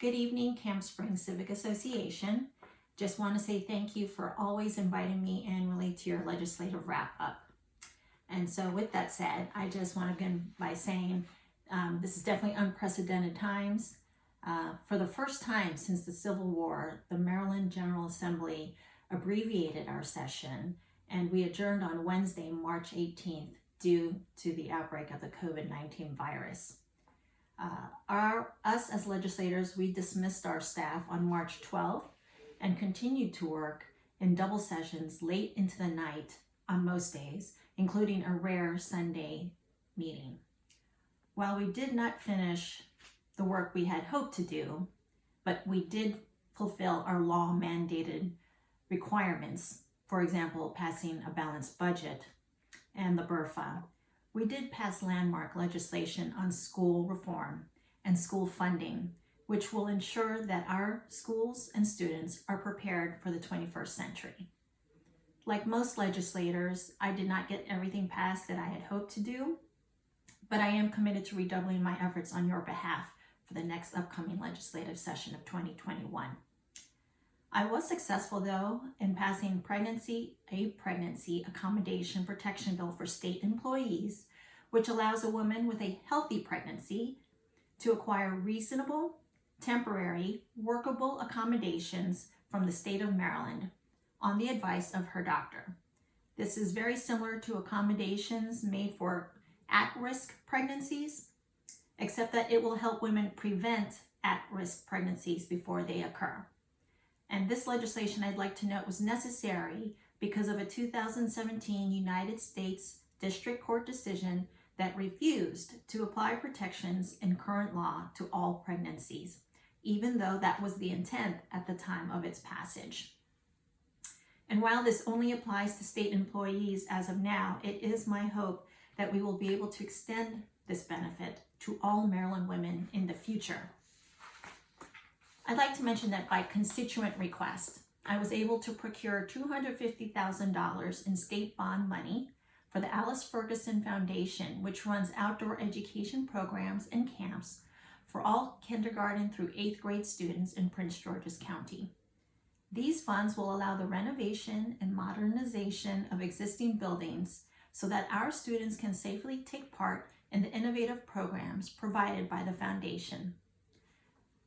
Good evening, Camp Springs Civic Association. Just want to say thank you for always inviting me annually to your legislative wrap-up. And so with that said, I just want to begin by saying this is definitely unprecedented times. For the first time since the Civil War, the Maryland General Assembly abbreviated our session, and we adjourned on Wednesday, March 18th, due to the outbreak of the COVID-19 virus. Us as legislators, we dismissed our staff on March 12th and continued to work in double sessions late into the night on most days, including a rare Sunday meeting. While we did not finish the work we had hoped to do, but we did fulfill our law-mandated requirements, for example, passing a balanced budget and the BRFA, we did pass landmark legislation on school reform and school funding, which will ensure that our schools and students are prepared for the 21st century. Like most legislators, I did not get everything passed that I had hoped to do, but I am committed to redoubling my efforts on your behalf for the next upcoming legislative session of 2021. I was successful, though, in passing a pregnancy accommodation protection bill for state employees, which allows a woman with a healthy pregnancy to acquire reasonable, temporary, workable accommodations from the state of Maryland on the advice of her doctor. This is very similar to accommodations made for at-risk pregnancies, except that it will help women prevent at-risk pregnancies before they occur. And this legislation, I'd like to note, was necessary because of a 2017 United States District Court decision that refused to apply protections in current law to all pregnancies, even though that was the intent at the time of its passage. And while this only applies to state employees as of now, it is my hope that we will be able to extend this benefit to all Maryland women in the future. I'd like to mention that by constituent request, I was able to procure $250,000 in state bond money for the Alice Ferguson Foundation, which runs outdoor education programs and camps for all kindergarten through 8th grade students in Prince George's County. These funds will allow the renovation and modernization of existing buildings so that our students can safely take part in the innovative programs provided by the foundation.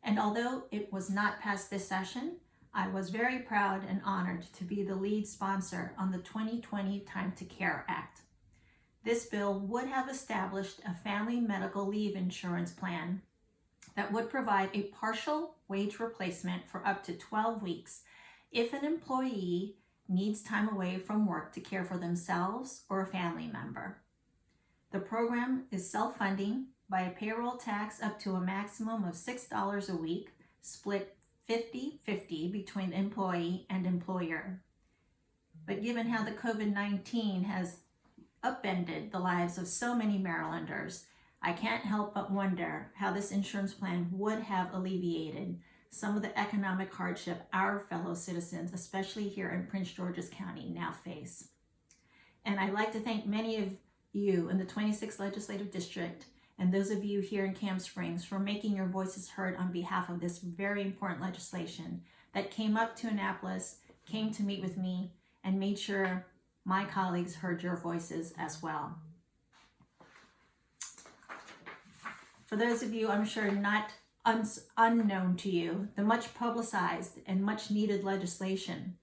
And although it was not passed this session, I was very proud and honored to be the lead sponsor on the 2020 Time to Care Act. This bill would have established a family medical leave insurance plan that would provide a partial wage replacement for up to 12 weeks if an employee needs time away from work to care for themselves or a family member. The program is self-funding by a payroll tax up to a maximum of $6 a week, split 50-50 between employee and employer. But given how the COVID-19 has upended the lives of so many Marylanders, I can't help but wonder how this insurance plan would have alleviated some of the economic hardship our fellow citizens, especially here in Prince George's County, now face. And I'd like to thank many of you in the 26th Legislative District and those of you here in Camp Springs for making your voices heard on behalf of this very important legislation that came up to Annapolis, came to meet with me, and made sure my colleagues heard your voices as well. For those of you, I'm sure not unknown to you, the much publicized and much needed legislation,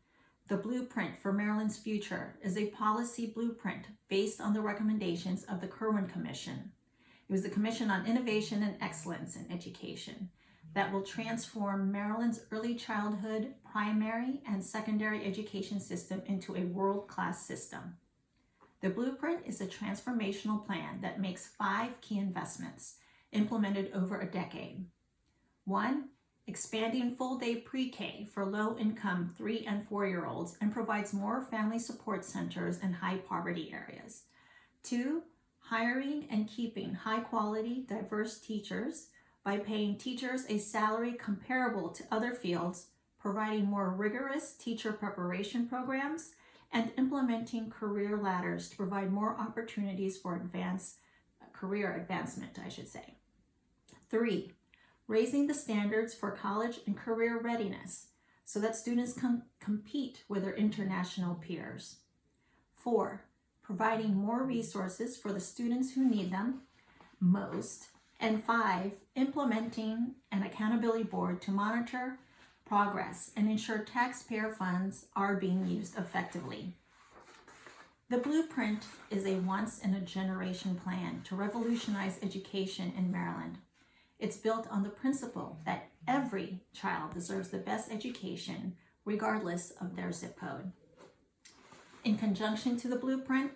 the Blueprint for Maryland's Future, is a policy blueprint based on the recommendations of the Kirwan Commission. It was the Commission on Innovation and Excellence in Education that will transform Maryland's early childhood, primary, and secondary education system into a world-class system. The Blueprint is a transformational plan that makes 5 key investments implemented over a decade. 1, expanding full-day pre-K for low-income 3- and 4-year-olds and provides more family support centers in high-poverty areas. 2, hiring and keeping high-quality, diverse teachers by paying teachers a salary comparable to other fields, providing more rigorous teacher preparation programs, and implementing career ladders to provide more opportunities for career advancement, 3, raising the standards for college and career readiness so that students can compete with their international peers. 4, providing more resources for the students who need them most. And 5, implementing an accountability board to monitor progress and ensure taxpayer funds are being used effectively. The Blueprint is a once-in-a-generation plan to revolutionize education in Maryland. It's built on the principle that every child deserves the best education, regardless of their zip code. In conjunction to the Blueprint,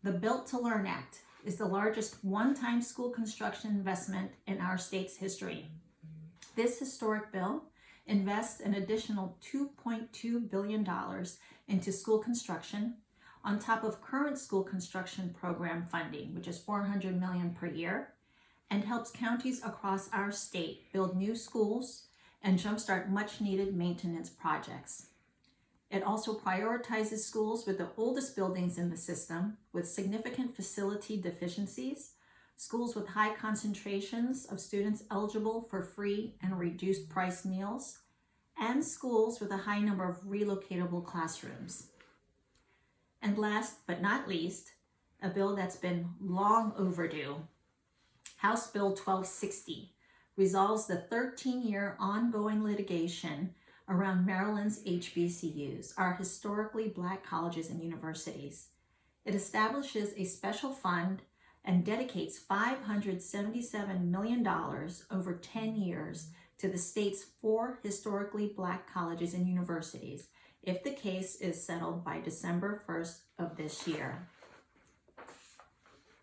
the Built to Learn Act is the largest one-time school construction investment in our state's history. This historic bill invests an additional $2.2 billion into school construction on top of current school construction program funding, which is $400 million per year, and helps counties across our state build new schools and jumpstart much-needed maintenance projects. It also prioritizes schools with the oldest buildings in the system with significant facility deficiencies, schools with high concentrations of students eligible for free and reduced price meals, and schools with a high number of relocatable classrooms. And last but not least, a bill that's been long overdue, House Bill 1260, resolves the 13-year ongoing litigation around Maryland's HBCUs, our historically Black colleges and universities. It establishes a special fund and dedicates $577 million over 10 years to the state's 4 historically Black colleges and universities, if the case is settled by December 1st of this year.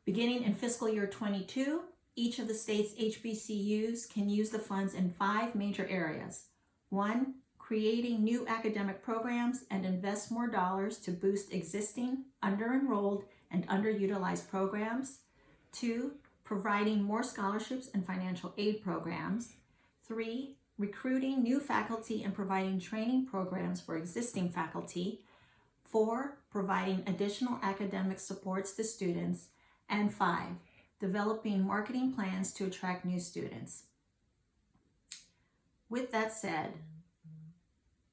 Beginning in fiscal year 22, each of the state's HBCUs can use the funds in 5 major areas. 1, creating new academic programs and invest more dollars to boost existing, under-enrolled, and underutilized programs. 2, providing more scholarships and financial aid programs. 3, recruiting new faculty and providing training programs for existing faculty. 4, providing additional academic supports to students. And 5, developing marketing plans to attract new students. With that said,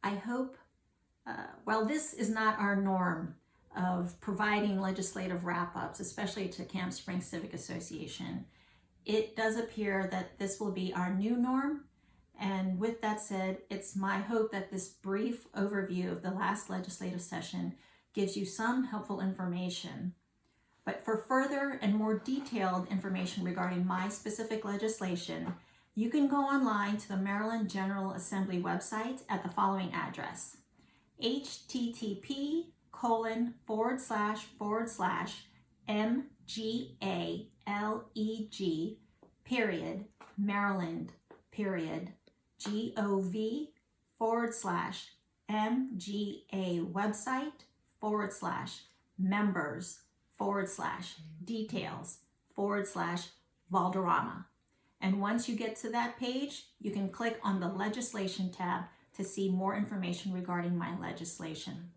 I hope, while this is not our norm of providing legislative wrap-ups, especially to Camp Springs Civic Association, it does appear that this will be our new norm. And with that said, it's my hope that this brief overview of the last legislative session gives you some helpful information. But for further and more detailed information regarding my specific legislation, you can go online to the Maryland General Assembly website at the following address: http://mga.gov/members/details/Valderrama. And once you get to that page, you can click on the Legislation tab to see more information regarding my legislation.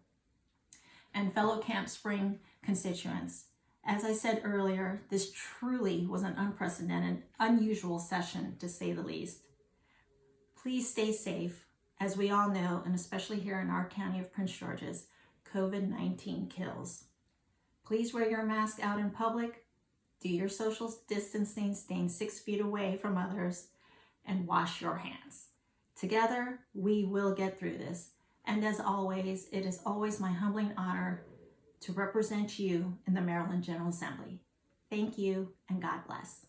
And fellow Camp Spring constituents, as I said earlier, this truly was an unprecedented, unusual session, to say the least. Please stay safe. As we all know, and especially here in our county of Prince George's, COVID-19 kills. Please wear your mask out in public, do your social distancing, staying 6 feet away from others, and wash your hands. Together, we will get through this. And as always, it is always my humbling honor to represent you in the Maryland General Assembly. Thank you, and God bless.